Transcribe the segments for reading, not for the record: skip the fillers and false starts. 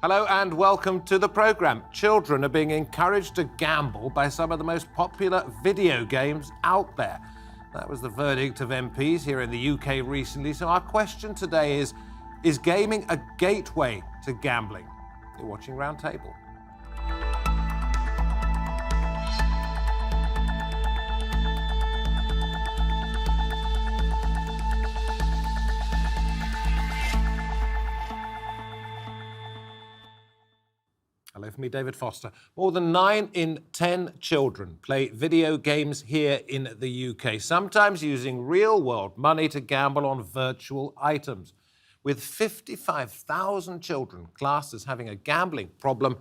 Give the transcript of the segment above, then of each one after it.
Hello and welcome to the programme. Children are being encouraged to gamble by some of the most popular video games out there. That was the verdict of MPs here in the UK recently. So our question today is gaming a gateway to gambling? You're watching Roundtable. Hello from me, David Foster. More than 9 in 10 children play video games here in the UK, sometimes using real-world money to gamble on virtual items. With 55,000 children classed as having a gambling problem,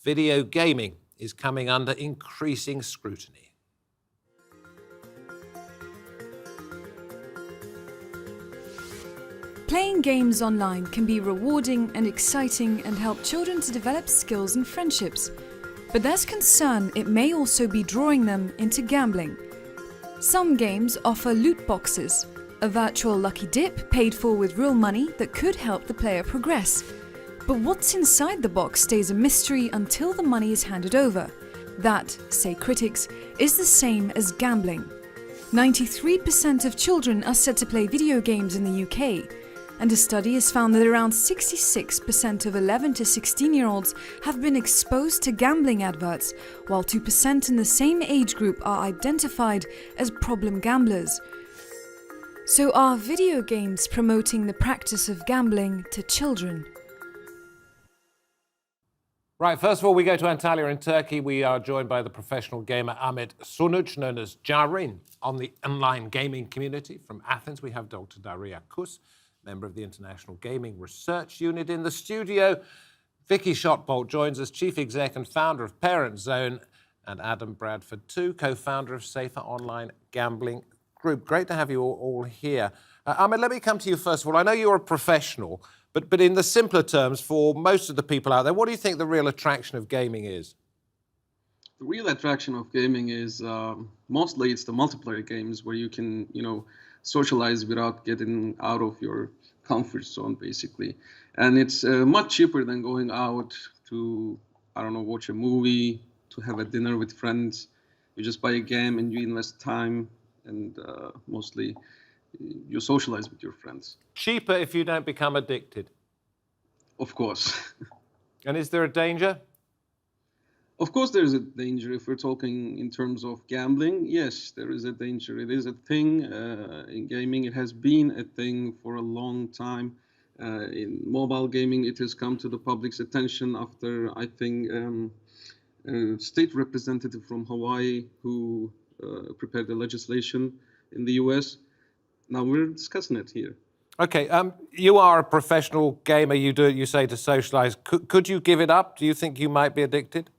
video gaming is coming under increasing scrutiny. Playing games online can be rewarding and exciting and help children to develop skills and friendships. But there's concern it may also be drawing them into gambling. Some games offer loot boxes, a virtual lucky dip paid for with real money that could help the player progress. But what's inside the box stays a mystery until the money is handed over. That, say critics, is the same as gambling. 93% of children are said to play video games in the UK. And a study has found that around 66% of 11 to 16-year-olds have been exposed to gambling adverts, while 2% in the same age group are identified as problem gamblers. So are video games promoting the practice of gambling to children? Right, first of all, we go to Antalya in Turkey. We are joined by the professional gamer Ahmet Sunuc, known as Jahrein, on the online gaming community. From Athens, we have Dr. Daria Kus, member of the International Gaming Research Unit. In the studio, Vicky Shotbolt joins us, Chief Exec and founder of Parent Zone, and Adam Bradford, too, co-founder of Safer Online Gambling Group. Great to have you all here. Ahmed, let me come to you first of all. I know you're a professional, but in the simpler terms, for most of the people out there, what do you think the real attraction of gaming is? The real attraction of gaming is mostly it's the multiplayer games where you can, socialize without getting out of your comfort zone, basically. And it's much cheaper than going out to, watch a movie, to have a dinner with friends. You just buy a game and you invest time and mostly you socialize with your friends. Cheaper if you don't become addicted. Of course. And is there a danger? Of course, there's a danger. If we're talking in terms of gambling, yes, there is a danger. It is a thing in gaming. It has been a thing for a long time. In mobile gaming, it has come to the public's attention after, I think, a state representative from Hawaii who prepared the legislation in the US. Now we're discussing it here. Okay, you are a professional gamer. You do it, you say, to socialize. Could you give it up? Do you think you might be addicted?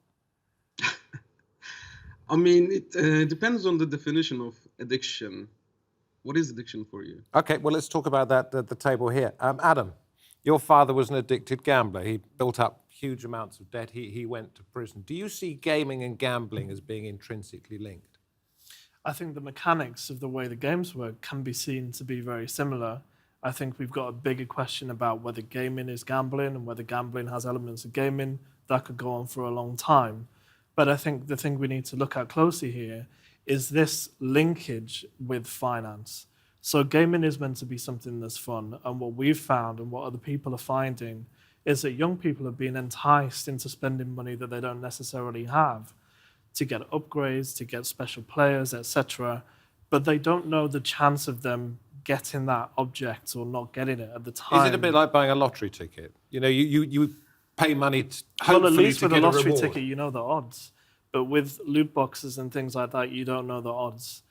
I mean, it depends on the definition of addiction. What is addiction for you? Okay, well, let's talk about that at the table here. Adam, your father was an addicted gambler. He built up huge amounts of debt. He went to prison. Do you see gaming and gambling as being intrinsically linked? I think the mechanics of the way the games work can be seen to be very similar. I think we've got a bigger question about whether gaming is gambling and whether gambling has elements of gaming. That could go on for a long time. But I think the thing we need to look at closely here is this linkage with finance. So gaming is meant to be something that's fun. And what we've found and what other people are finding is that young people are being enticed into spending money that they don't necessarily have to get upgrades, to get special players, etc. But they don't know the chance of them getting that object or not getting it at the time. Is it a bit like buying a lottery ticket? You pay money to hopefully well, at least with a lottery reward. ticket, you know the odds. But with loot boxes and things like that, you don't know the odds.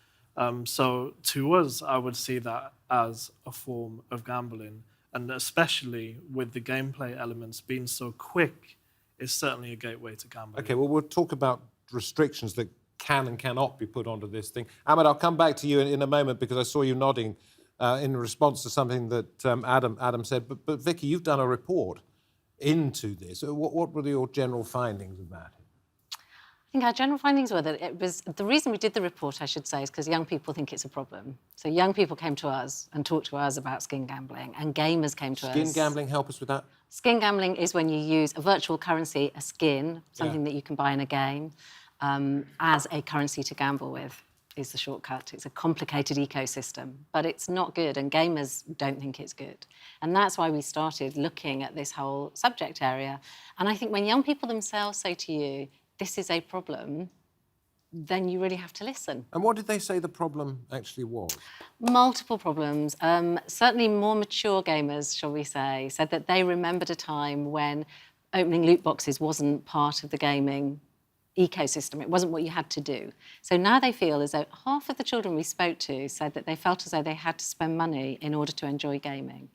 So to us, I would see that as a form of gambling. And especially with the gameplay elements being so quick, it's certainly a gateway to gambling. Okay, well, we'll talk about restrictions that can and cannot be put onto this thing. Ahmed, I'll come back to you in a moment because I saw you nodding in response to something that Adam said. But Vicky, you've done a report into this. What were your general findings about it? I think our general findings were that it was... The reason we did the report, I should say, is because young people think it's a problem. So young people came to us and talked to us about skin gambling, and gamers came to us. Skin gambling, help us with that. Skin gambling is when you use a virtual currency, a skin, something that you can buy in a game, as a currency to gamble with, is the shortcut. It's a complicated ecosystem, but it's not good, and gamers don't think it's good. And that's why we started looking at this whole subject area. And I think when young people themselves say to you, this is a problem, then you really have to listen. And what did they say the problem actually was? Multiple problems. Certainly more mature gamers, shall we say, said that they remembered a time when opening loot boxes wasn't part of the gaming ecosystem. It wasn't what you had to do. So now they feel as though half of the children we spoke to said that they felt as though they had to spend money in order to enjoy gaming.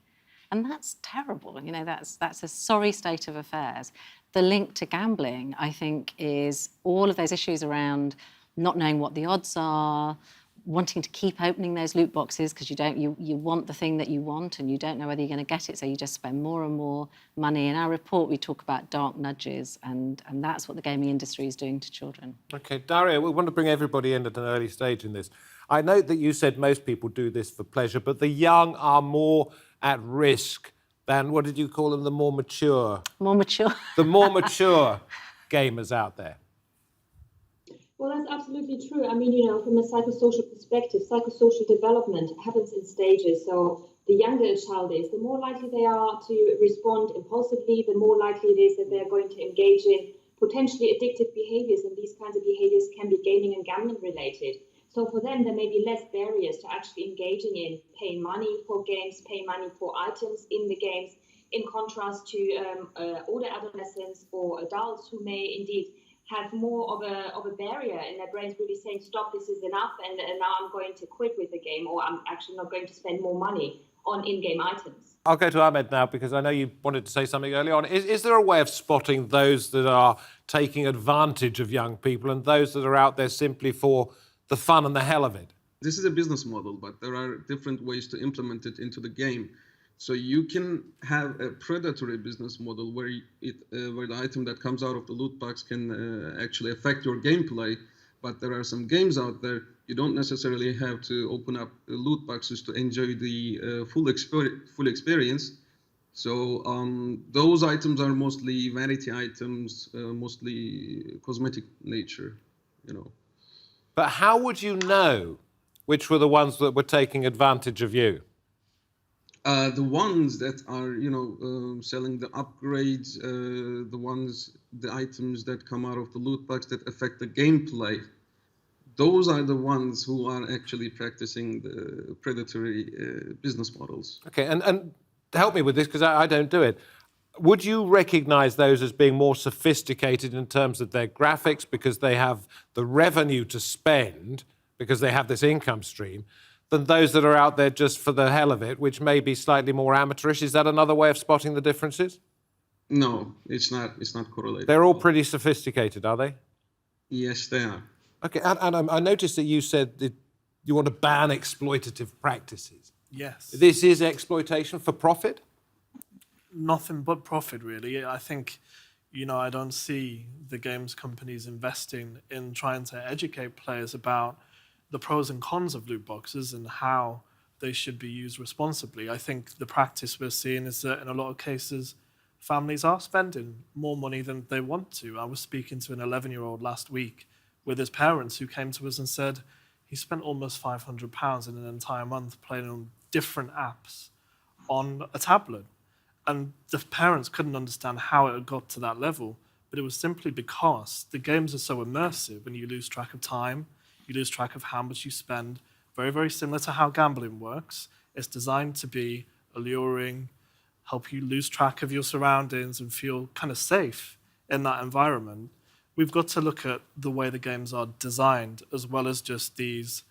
And that's terrible. You know, that's a sorry state of affairs. The link to gambling, I think, is all of those issues around not knowing what the odds are, wanting to keep opening those loot boxes because you want the thing that you want and you don't know whether you're going to get it, so you just spend more and more money. In our report, we talk about dark nudges, and that's what the gaming industry is doing to children. OK, Daria, we want to bring everybody in at an early stage in this. I note that you said most people do this for pleasure, but the young are more at risk than, what did you call them, the more mature? More mature. The more mature gamers out there. Well, that's absolutely true. I mean, you know, from a psychosocial perspective, psychosocial development happens in stages. So the younger a child is, the more likely they are to respond impulsively, the more likely it is that they're going to engage in potentially addictive behaviors. And these kinds of behaviors can be gaming and gambling related. So for them, there may be less barriers to actually engaging in paying money for games, paying money for items in the games, in contrast to older adolescents or adults who may indeed have more of a barrier in their brains, really saying, stop, this is enough, and now I'm going to quit with the game, or I'm actually not going to spend more money on in-game items. I'll go to Ahmed now, because I know you wanted to say something early on. Is there a way of spotting those that are taking advantage of young people and those that are out there simply for the fun and the hell of it? This is a business model, but there are different ways to implement it into the game. So you can have a predatory business model where where the item that comes out of the loot box can actually affect your gameplay. But there are some games out there you don't necessarily have to open up the loot boxes to enjoy the full experience. So those items are mostly vanity items, mostly cosmetic nature, you know. But how would you know which were the ones that were taking advantage of you? The ones that are, you know, selling the upgrades, the items that come out of the loot box that affect the gameplay, those are the ones who are actually practicing the predatory business models. Okay, and help me with this, because I don't do it. Would you recognise those as being more sophisticated in terms of their graphics because they have the revenue to spend, because they have this income stream, than those that are out there just for the hell of it, which may be slightly more amateurish? Is that another way of spotting the differences? No, it's not. It's not correlated. They're all pretty sophisticated, are they? Yes, they are. Okay, and I noticed that you said that you want to ban exploitative practices. Yes. This is exploitation for profit? Nothing but profit, really. I think, you know, I don't see the games companies investing in trying to educate players about the pros and cons of loot boxes and how they should be used responsibly. I think the practice we're seeing is that in a lot of cases, families are spending more money than they want to. I was speaking to an 11-year-old last week with his parents who came to us and said he spent almost £500 in an entire month playing on different apps on a tablet. And the parents couldn't understand how it had got to that level, but it was simply because the games are so immersive and you lose track of time, you lose track of how much you spend. Very, very similar to how gambling works. It's designed to be alluring, help you lose track of your surroundings and feel kind of safe in that environment. We've got to look at the way the games are designed as well as just these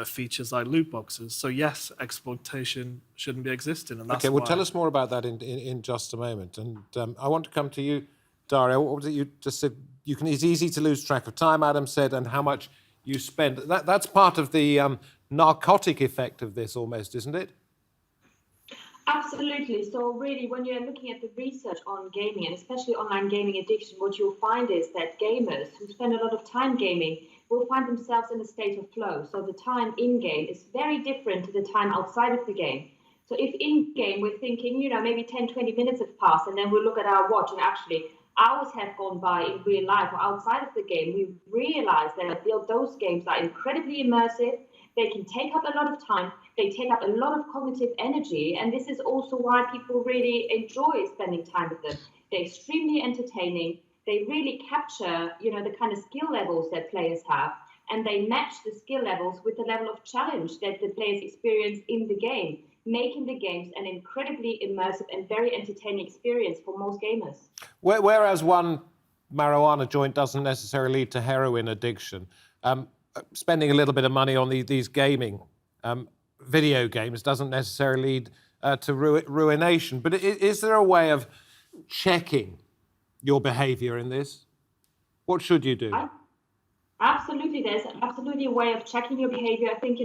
features like loot boxes. So yes, exploitation shouldn't be existing, and that's okay. Well, why... tell us more about that in just a moment. And I want to come to you, Daria. What was it you just said? It's easy to lose track of time, Adam said, and how much you spend. That's part of the narcotic effect of this, almost, isn't it? Absolutely. So really, when you're looking at the research on gaming, and especially online gaming addiction, what you'll find is that gamers who spend a lot of time gaming will find themselves in a state of flow. So the time in-game is very different to the time outside of the game. So if in-game we're thinking, maybe 10, 20 minutes have passed, and then we look at our watch and actually hours have gone by in real life or outside of the game, we realize that those games are incredibly immersive. They can take up a lot of time. They take up a lot of cognitive energy. And this is also why people really enjoy spending time with them. They're extremely entertaining. They really capture, the kind of skill levels that players have. And they match the skill levels with the level of challenge that the players experience in the game, making the games an incredibly immersive and very entertaining experience for most gamers. Whereas one marijuana joint doesn't necessarily lead to heroin addiction, spending a little bit of money on these gaming video games doesn't necessarily lead to ruination. But is there a way of checking your behaviour in this? What should you do? Absolutely, there's absolutely a way of checking your behaviour. I think,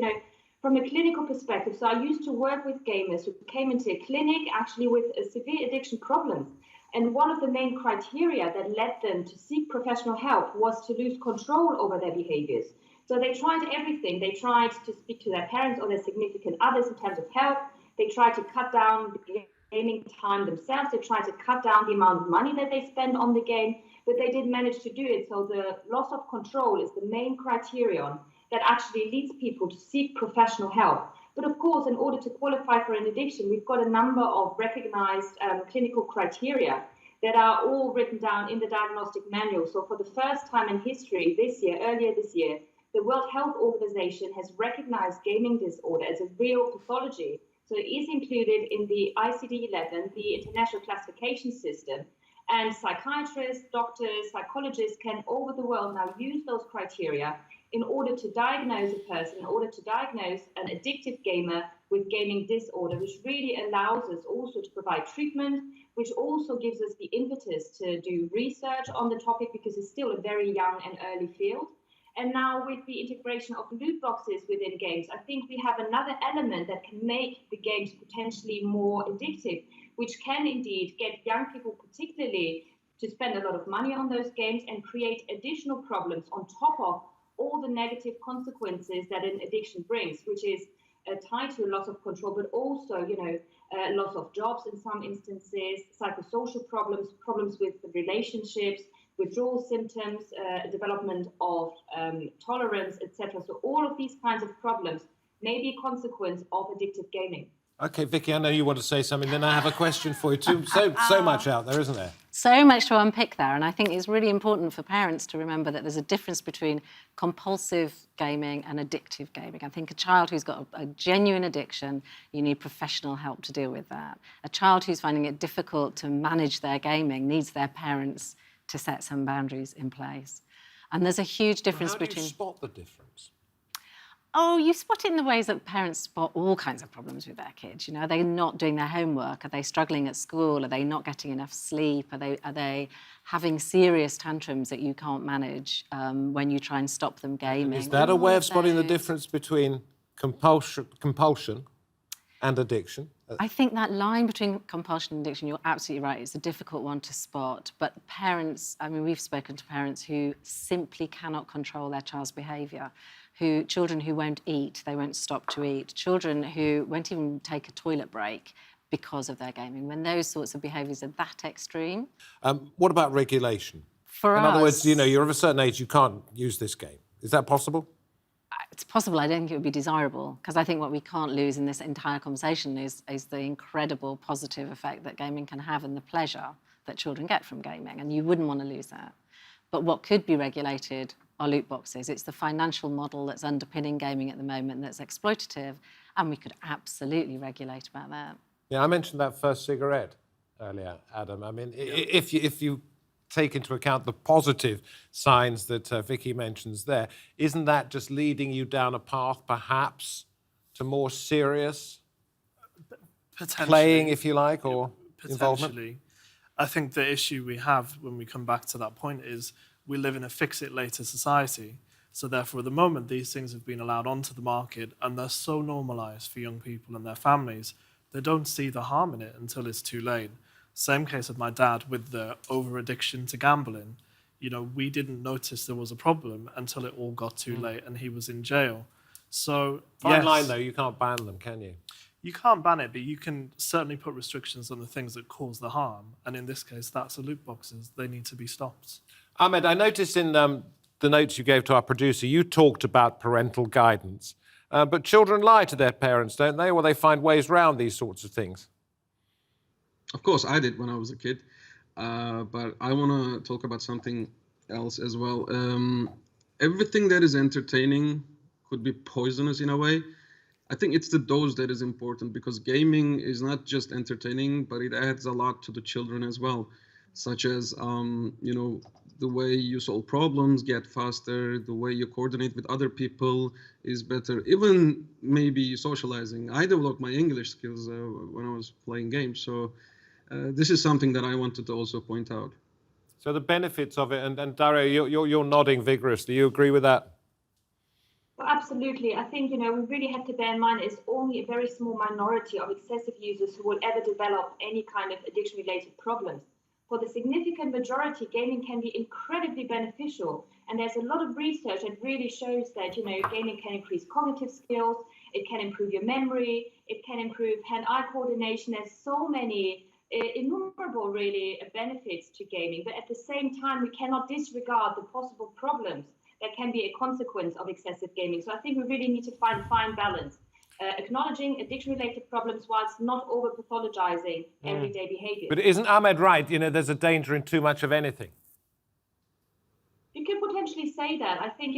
from a clinical perspective, so I used to work with gamers who came into a clinic actually with severe addiction problems. And one of the main criteria that led them to seek professional help was to lose control over their behaviours. So they tried everything. They tried to speak to their parents or their significant others in terms of help. They tried to cut down the gaming time themselves. They tried to cut down the amount of money that they spend on the game, but they didn't manage to do it. So the loss of control is the main criterion that actually leads people to seek professional help. But of course, in order to qualify for an addiction, we've got a number of recognized clinical criteria that are all written down in the diagnostic manual. So for the first time in history earlier this year, the World Health Organization has recognized gaming disorder as a real pathology. So it is included in the ICD-11, the International Classification System. And psychiatrists, doctors, psychologists can over the world now use those criteria in order to diagnose a person, in order to diagnose an addictive gamer with gaming disorder, which really allows us also to provide treatment, which also gives us the impetus to do research on the topic because it's still a very young and early field. And now with the integration of loot boxes within games, I think we have another element that can make the games potentially more addictive, which can indeed get young people particularly to spend a lot of money on those games and create additional problems on top of all the negative consequences that an addiction brings, which is tied to a loss of control, but also, loss of jobs in some instances, psychosocial problems, problems with the relationships, withdrawal symptoms, development of tolerance, etc. So all of these kinds of problems may be a consequence of addictive gaming. Okay, Vicky, I know you want to say something. Then I have a question for you too. So much out there, isn't there? So much to unpick there, and I think it's really important for parents to remember that there's a difference between compulsive gaming and addictive gaming. I think a child who's got a genuine addiction, you need professional help to deal with that. A child who's finding it difficult to manage their gaming needs their parents to set some boundaries in place. And there's a huge difference between... How do you spot the difference? Oh, you spot it in the ways that parents spot all kinds of problems with their kids. Are they not doing their homework? Are they struggling at school? Are they not getting enough sleep? Are they having serious tantrums that you can't manage when you try and stop them gaming? Is that a way of spotting the difference between compulsion and addiction? I think that line between compulsion and addiction, you're absolutely right, it's a difficult one to spot. But parents, we've spoken to parents who simply cannot control their child's behaviour. Children who won't eat, they won't stop to eat. Children who won't even take a toilet break because of their gaming. When those sorts of behaviours are that extreme. What about regulation? In other words, you're of a certain age, you can't use this game. Is that possible? It's possible. I don't think it would be desirable, because I think what we can't lose in this entire conversation is the incredible positive effect that gaming can have and the pleasure that children get from gaming, and you wouldn't want to lose that. But what could be regulated are loot boxes. It's the financial model that's underpinning gaming at the moment that's exploitative, and we could absolutely regulate about that. Yeah, I mentioned that first cigarette earlier, Adam. If you take into account the positive signs that Vicky mentions there, isn't that just leading you down a path, perhaps, to more serious playing, if you like, or involvement? I think the issue we have when we come back to that point is we live in a fix-it-later society. So therefore, at the moment, these things have been allowed onto the market and they're so normalised for young people and their families they don't see the harm in it until it's too late. Same case with my dad with the over-addiction to gambling. You know, we didn't notice there was a problem until it all got too late and he was in jail. So, Fine yes, line, though, you can't ban them, can you? you can't ban it, but you can certainly put restrictions on the things that cause the harm. And in this case, that's the loot boxes. They need to be stopped. Ahmed, I noticed in the notes you gave to our producer, you talked about parental guidance. But children lie to their parents, don't they? Or they find ways around these sorts of things. Of course, I did when I was a kid. But I want to talk about something else as well. Everything that is entertaining could be poisonous in a way. I think it's the dose that is important, because gaming is not just entertaining, but it adds a lot to the children as well, such as, the way you solve problems get faster, the way you coordinate with other people is better, even maybe socializing. I developed my English skills when I was playing games. So this is something that I wanted to also point out. So the benefits of it, and Jahrei, you're nodding vigorously. You agree with that? Well, absolutely. I think, we really have to bear in mind it's only a very small minority of excessive users who will ever develop any kind of addiction-related problems. For the significant majority, gaming can be incredibly beneficial. And there's a lot of research that really shows that, gaming can increase cognitive skills, it can improve your memory, it can improve hand-eye coordination. There's so many innumerable, really, benefits to gaming. But at the same time, we cannot disregard the possible problems that can be a consequence of excessive gaming. So I think we really need to find a fine balance. Acknowledging addiction-related problems whilst not over-pathologizing everyday behavior. But isn't Ahmed right? There's a danger in too much of anything. You could potentially say that. I think,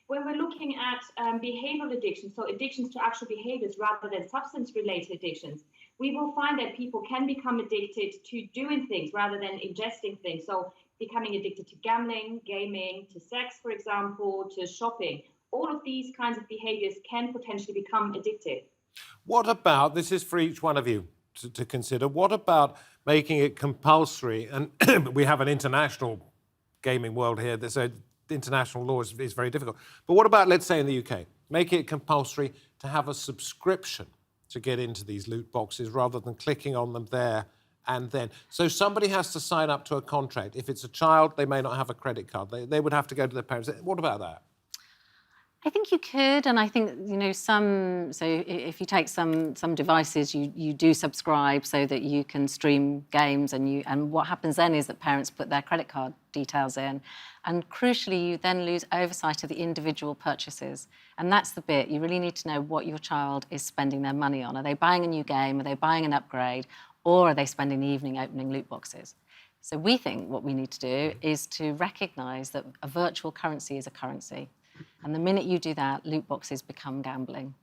when we're looking at behavioral addictions, so addictions to actual behaviors rather than substance-related addictions, we will find that people can become addicted to doing things rather than ingesting things. So becoming addicted to gambling, gaming, to sex, for example, to shopping. All of these kinds of behaviors can potentially become addictive. What about, this is for each one of you to consider, what about making it compulsory? And we have an international gaming world here, so international law is very difficult. But what about, let's say in the UK, making it compulsory to have a subscription to get into these loot boxes rather than clicking on them there and then? So somebody has to sign up to a contract. If it's a child, they may not have a credit card. They would have to go to their parents. What about that? I think you could, and I think, so if you take some devices, you do subscribe so that you can stream games, and what happens then is that parents put their credit card details in, and crucially, you then lose oversight of the individual purchases. And that's the bit, you really need to know what your child is spending their money on. Are they buying a new game? Are they buying an upgrade? Or are they spending the evening opening loot boxes? So we think what we need to do is to recognise that a virtual currency is a currency. And the minute you do that, loot boxes become gambling.